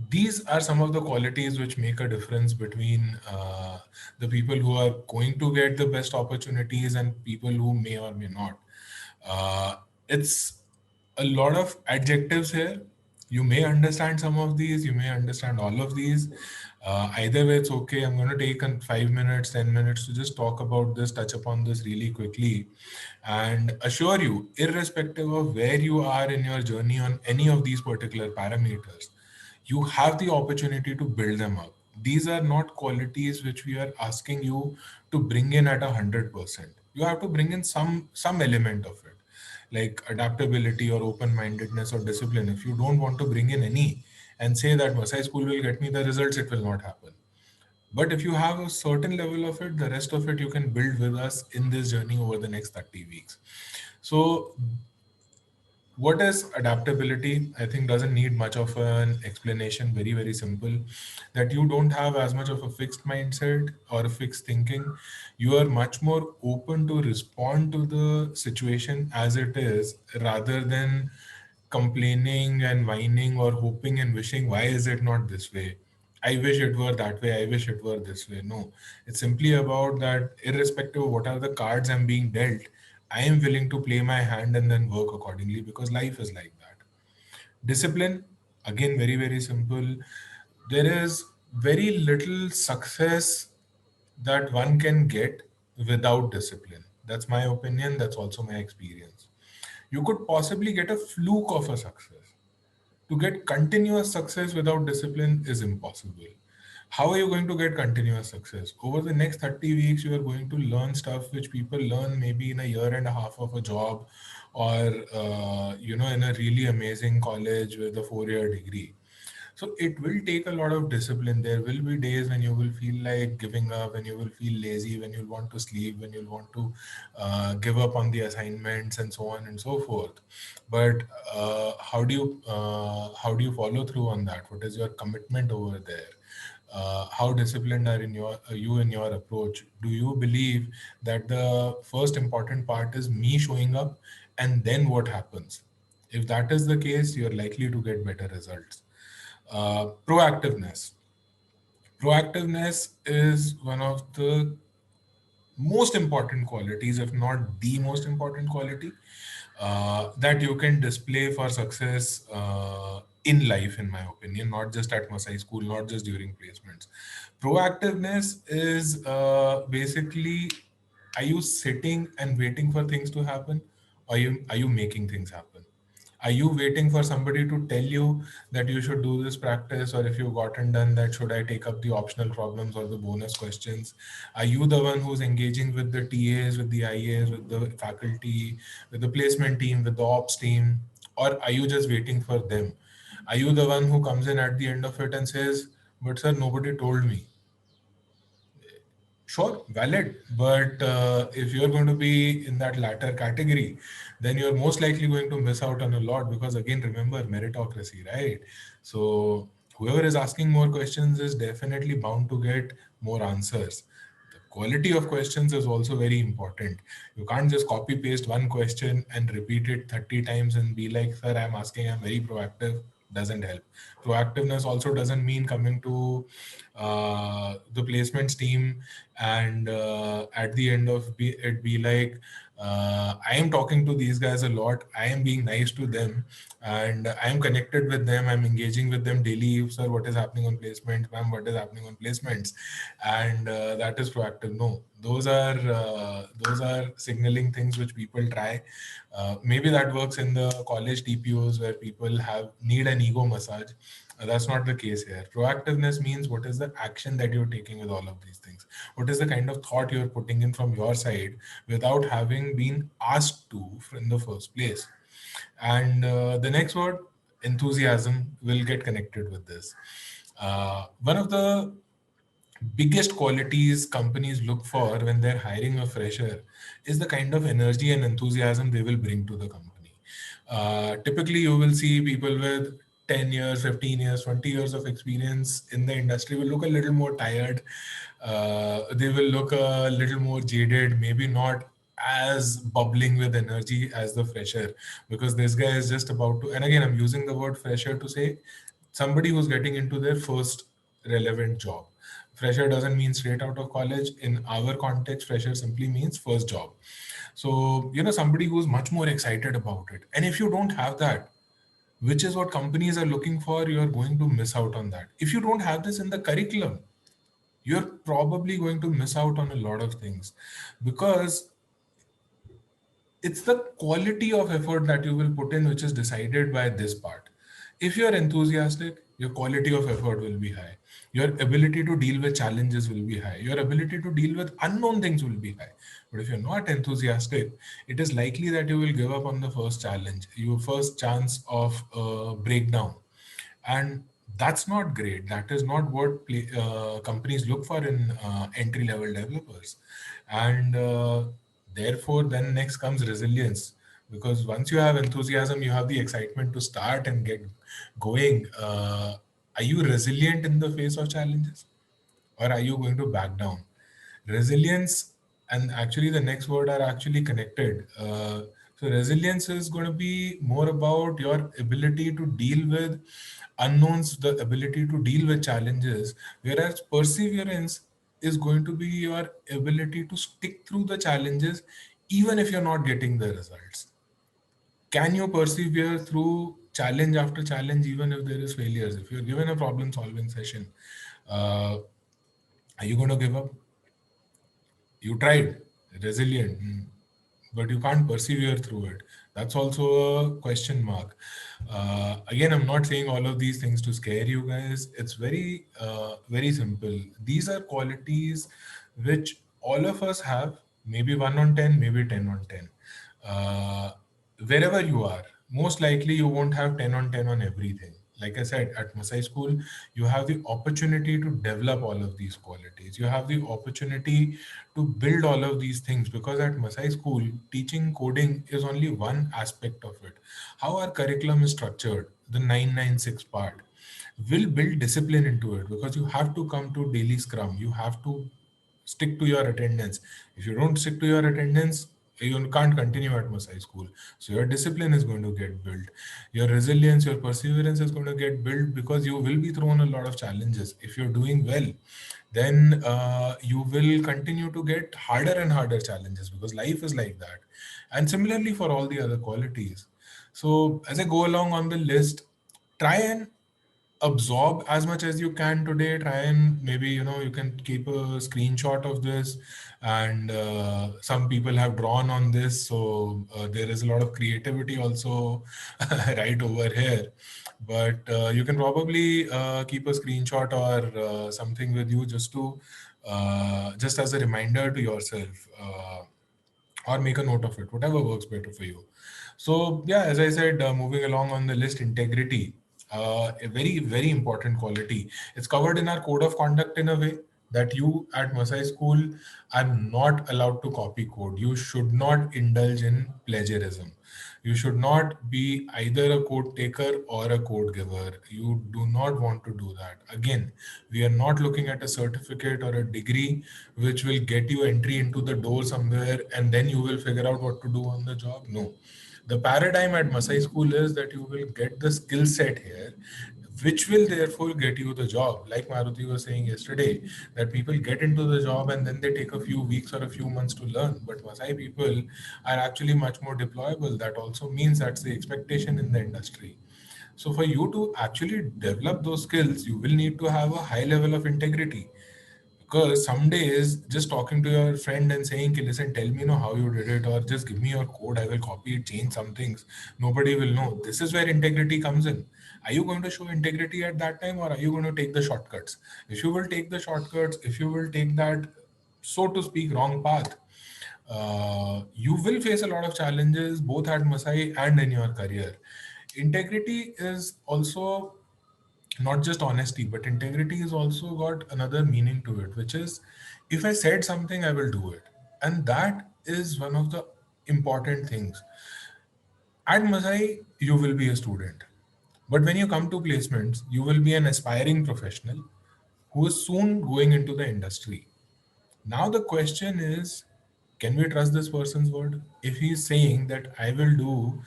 These are some of the qualities which make a difference between the people who are going to get the best opportunities and people who may or may not. It's a lot of adjectives here. You may understand some of these, you may understand all of these. Either way, it's okay. I'm going to take 5 minutes, 10 minutes to just talk about this, touch upon this really quickly, and assure you, irrespective of where you are in your journey on any of these particular parameters, you have the opportunity to build them up. These are not qualities which we are asking you to bring in at 100%. You have to bring in some element of it, like adaptability or open-mindedness or discipline. If you don't want to bring in any and say that Masai school will get me the results, it will not happen. But if you have a certain level of it, the rest of it you can build with us in this journey over the next 30 weeks. So what is adaptability? I think doesn't need much of an explanation. Very, very simple. That you don't have as much of a fixed mindset or a fixed thinking. You are much more open to respond to the situation as it is rather than complaining and whining or hoping and wishing, why is it not this way? I wish it were that way. I wish it were this way. No, it's simply about that, irrespective of what are the cards I'm being dealt, I am willing to play my hand and then work accordingly because life is like that. Discipline, again, very, very simple. There is very little success that one can get without discipline. That's my opinion. That's also my experience. You could possibly get a fluke of a success. To get continuous success without discipline is impossible. How are you going to get continuous success? Over the next 30 weeks, you are going to learn stuff which people learn maybe in a year and a half of a job, or in a really amazing college with a 4-year degree. So it will take a lot of discipline. There will be days when you will feel like giving up, when you will feel lazy, when you'll want to sleep, when you'll want to give up on the assignments and so on and so forth. But how do you follow through on that? What is your commitment over there? How disciplined are in you in your approach? Do you believe that the first important part is me showing up, and then what happens? If that is the case, you're likely to get better results. Proactiveness. Proactiveness is one of the most important qualities, if not the most important quality, that you can display for success in life, in my opinion, not just at Masai School, not just during placements. Proactiveness is basically, are you sitting and waiting for things to happen? Or are you making things happen? Are you waiting for somebody to tell you that you should do this practice, or if you've gotten done that, should I take up the optional problems or the bonus questions? Are you the one who's engaging with the TAs, with the IAs, with the faculty, with the placement team, with the ops team, or are you just waiting for them? Are you the one who comes in at the end of it and says, "But sir, nobody told me"? Sure, valid. But if you're going to be in that latter category, then you're most likely going to miss out on a lot because, again, remember meritocracy, right? So whoever is asking more questions is definitely bound to get more answers. The quality of questions is also very important. You can't just copy paste one question and repeat it 30 times and be like, "Sir, I'm asking, I'm very proactive." Doesn't help. Proactiveness also doesn't mean coming to the placements team and at the end of it be like, I am talking to these guys a lot, I am being nice to them, and I am connected with them, I'm engaging with them daily. Sir, what is happening on placements? Ma'am, what is happening on placements? And that is proactive. No, those are signaling things which people try. Maybe that works in the college TPOs where people have need an ego massage. That's not the case here. Proactiveness means what is the action that you're taking with all of these things? What is the kind of thought you're putting in from your side without having been asked to in the first place? And the next word, enthusiasm, will get connected with this. One of the biggest qualities companies look for when they're hiring a fresher is the kind of energy and enthusiasm they will bring to the company. Typically, you will see people with 10 years, 15 years, 20 years of experience in the industry will look a little more tired. They will look a little more jaded, maybe not as bubbling with energy as the fresher, because this guy is just about to, and again, I'm using the word fresher to say somebody who's getting into their first relevant job. Fresher doesn't mean straight out of college. In our context, fresher simply means first job. So, somebody who's much more excited about it. And if you don't have that, which is what companies are looking for, you're going to miss out on that. If you don't have this in the curriculum, you're probably going to miss out on a lot of things, because it's the quality of effort that you will put in which is decided by this part. If you're enthusiastic, your quality of effort will be high. Your ability to deal with challenges will be high. Your ability to deal with unknown things will be high. But if you're not enthusiastic, it is likely that you will give up on the first challenge, your first chance of breakdown. And that's not great. That is not what companies look for in entry level developers. And therefore, then next comes resilience, because once you have enthusiasm, you have the excitement to start and get going. Are you resilient in the face of challenges, or are you going to back down? Resilience and actually the next word are actually connected. So resilience is going to be more about your ability to deal with unknowns, the ability to deal with challenges, whereas perseverance is going to be your ability to stick through the challenges even if you're not getting the results. Can you persevere through challenge after challenge even if there is failures? If you're given a problem solving session, uh, are you going to give up? You tried, resilient, but you can't persevere through it. That's also a question mark. Again, I'm not saying all of these things to scare you guys. It's very simple. These are qualities which all of us have, maybe 1 on 10, maybe 10 on 10. Uh, Wherever you are, most likely you won't have 10 on 10 on everything. Like I said, at Masai School, you have the opportunity to develop all of these qualities. You have the opportunity to build all of these things, because at Masai School, teaching coding is only one aspect of it. How our curriculum is structured, the 996 part, will build discipline into it, because you have to come to daily scrum. You have to stick to your attendance. If you don't stick to your attendance, you can't continue at Masai School. So your discipline is going to get built. Your resilience, your perseverance is going to get built, because you will be thrown a lot of challenges. If you're doing well, then you will continue to get harder and harder challenges, because life is like that. And similarly for all the other qualities. So as I go along on the list, try and absorb as much as you can today. Try and maybe you can keep a screenshot of this, and some people have drawn on this, so there is a lot of creativity also right over here. But you can probably keep a screenshot or something with you, just to just as a reminder to yourself, or make a note of it, whatever works better for you. So yeah, as I said, moving along on the list, integrity, a very very important quality. It's covered in our code of conduct in a way that you at Masai School are not allowed to copy code. You should not indulge in plagiarism. You should not be either a code taker or a code giver. You do not want to do that. Again, we are not looking at a certificate or a degree which will get you entry into the door somewhere and then you will figure out what to do on the job. No. The paradigm at Masai School is that you will get the skill set here, which will therefore get you the job. Like Maruti was saying yesterday, that people get into the job and then they take a few weeks or a few months to learn. But Masai people are actually much more deployable. That also means that's the expectation in the industry. So for you to actually develop those skills, you will need to have a high level of integrity. Because some days just talking to your friend and saying, "Ki, listen, tell me how you did it, or just give me your code, I will copy it, change some things." Nobody will know. This is where integrity comes in. Are you going to show integrity at that time, or are you going to take the shortcuts? If you will take the shortcuts, if you will take that, so to speak, wrong path, you will face a lot of challenges both at Masai and in your career. Integrity is also not just honesty, but integrity has also got another meaning to it, which is, if I said something, I will do it. And that is one of the important things. At Masai, you will be a student. But when you come to placements, you will be an aspiring professional who is soon going into the industry. Now, the question is, can we trust this person's word? If he is saying that I will do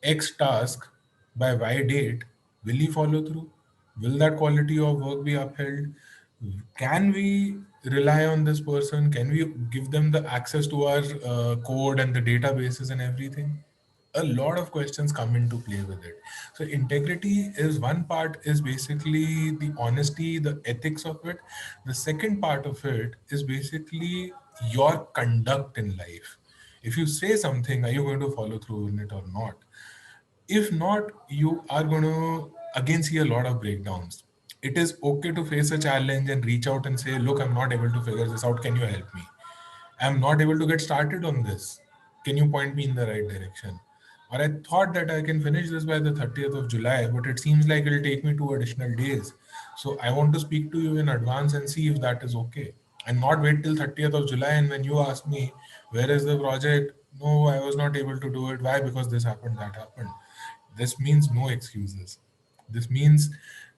X task by Y date, will he follow through? Will that quality of work be upheld? Can we rely on this person? Can we give them the access to our code and the databases and everything? A lot of questions come into play with it. So integrity is one part, is basically the honesty, the ethics of it. The second part of it is basically your conduct in life. If you say something, are you going to follow through on it or not? If not, you are going to again see a lot of breakdowns. It is okay to face a challenge and reach out and say, look, I'm not able to figure this out, can you help me? I'm not able to get started on this, can you point me in the right direction? Or I thought that I can finish this by the 30th of July, but it seems like it'll take me 2 additional days. So I want to speak to you in advance and see if that is okay. And not wait till 30th of July. And when you ask me, where is the project? No, I was not able to do it. Why? Because this happened, that happened. This means no excuses. This means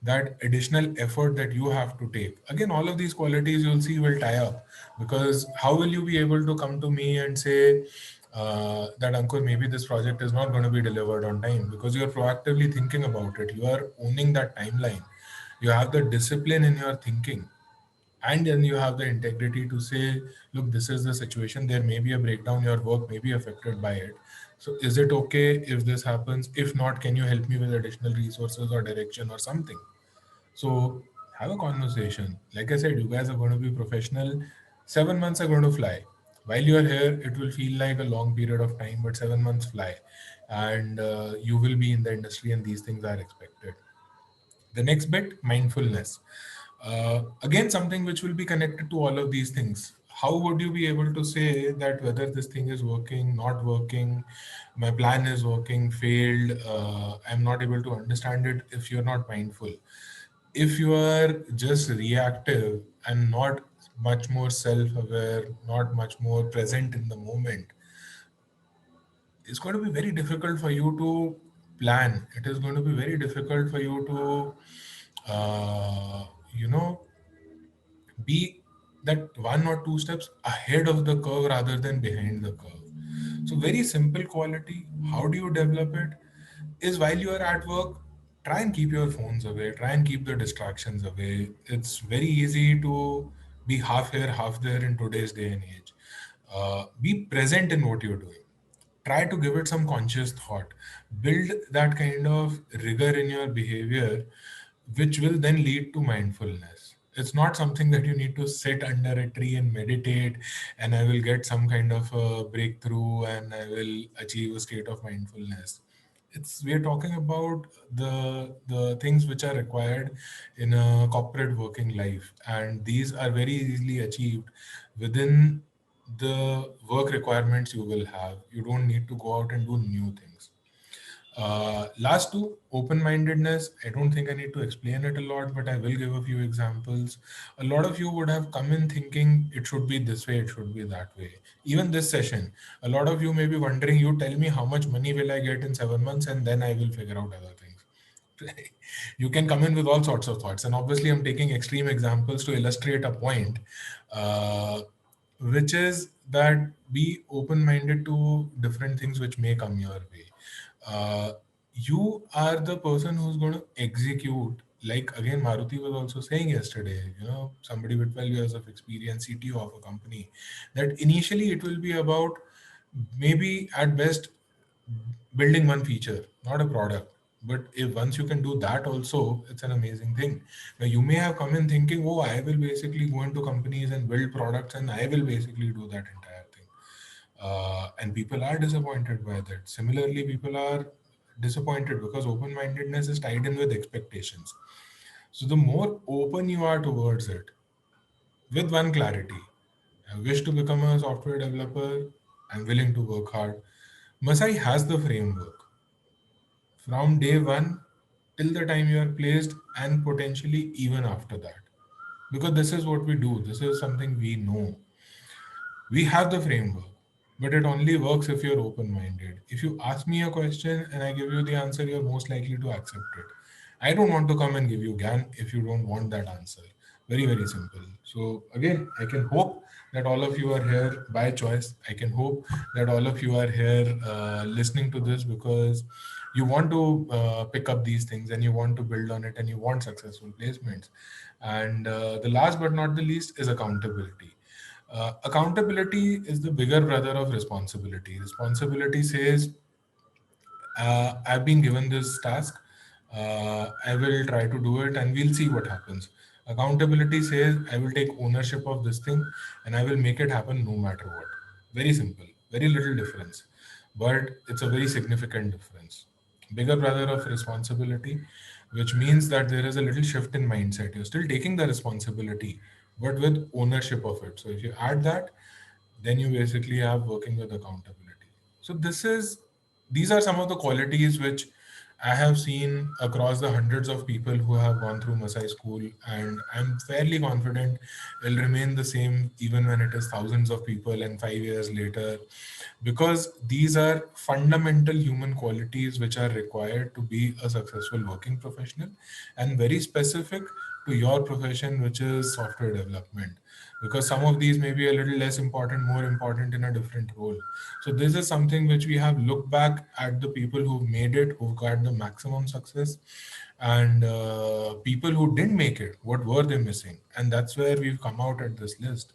that additional effort that you have to take. Again, all of these qualities you'll see will tie up, because how will you be able to come to me and say that, Ankur, maybe this project is not going to be delivered on time? Because you're proactively thinking about it. You are owning that timeline. You have the discipline in your thinking, and then you have the integrity to say, look, this is the situation, there may be a breakdown, your work may be affected by it, so is it okay if this happens? If not, can you help me with additional resources or direction or something? So have a conversation. Like I said, you guys are going to be professional. 7 months are going to fly. While you are here, it will feel like a long period of time, but 7 months fly, and you will be in the industry, and these things are expected. The next bit, mindfulness. Again, something which will be connected to all of these things. How would you be able to say that whether this thing is working, not working, my plan is working, failed, I'm not able to understand it if you're not mindful? If you are just reactive and not much more self aware, not much more present in the moment, it's going to be very difficult for you to plan. It is going to be very difficult for you to, uh, you know, be that 1 or 2 steps ahead of the curve rather than behind the curve. So, very simple quality. How do you develop it? Is while you are at work, try and keep your phones away, try and keep the distractions away. It's very easy to be half here, half there in today's day and age. Be present in what you're doing. Try to give it some conscious thought. Build that kind of rigor in your behavior, which will then lead to mindfulness. It's not something that you need to sit under a tree and meditate, and I will get some kind of a breakthrough and I will achieve a state of mindfulness. It's We are talking about the things which are required in a corporate working life, and these are very easily achieved within the work requirements you will have. You don't need to go out and do new things. Last two, open-mindedness. I don't think I need to explain it a lot, but I will give a few examples. A lot of you would have come in thinking it should be this way, it should be that way. Even this session, a lot of you may be wondering, you tell me how much money will I get in 7 months, and then I will figure out other things. You can come in with all sorts of thoughts. And obviously, I'm taking extreme examples to illustrate a point, uh, which is that be open minded to different things which may come your way. Uh, you are the person who's going to execute. Like again, Maruti was also saying yesterday, somebody with 12 years of experience, CTO of a company, that initially it will be about maybe at best building one feature, not a product. But if once you can do that also, it's an amazing thing. Now you may have come in thinking, oh, I will basically go into companies and build products and I will basically do that entire thing. And people are disappointed by that. Similarly, people are disappointed because open-mindedness is tied in with expectations. So the more open you are towards it, with one clarity, I wish to become a software developer, I'm willing to work hard. Masai has the framework from day one till the time you are placed, and potentially even after that. Because this is what we do, this is something we know. We have the framework, but it only works if you're open minded. If you ask me a question and I give you the answer, you're most likely to accept it. I don't want to come and give you GAN if you don't want that answer. Very, very simple. So, again, I can hope that all of you are here by choice. I can hope that all of you are here listening to this because you want to pick up these things and you want to build on it and you want successful placements. And the last but not the least is accountability. Accountability is the bigger brother of responsibility. Responsibility says, I've been given this task. I will try to do it and we'll see what happens. Accountability says, I will take ownership of this thing and I will make it happen no matter what. Very simple, very little difference, but it's a very significant difference. Bigger brother of responsibility, which means that there is a little shift in mindset. You're still taking the responsibility, but with ownership of it. So if you add that, then you basically have working with accountability. So these are some of the qualities which I have seen across the hundreds of people who have gone through Masai school, and I'm fairly confident it'll remain the same even when it is thousands of people and 5 years later, because these are fundamental human qualities which are required to be a successful working professional and very specific to your profession, which is software development, because some of these may be a little less important, more important in a different role. So this is something which we have looked back at the people who've made it, who've got the maximum success, and people who didn't make it, what were they missing? And that's where we've come out at this list.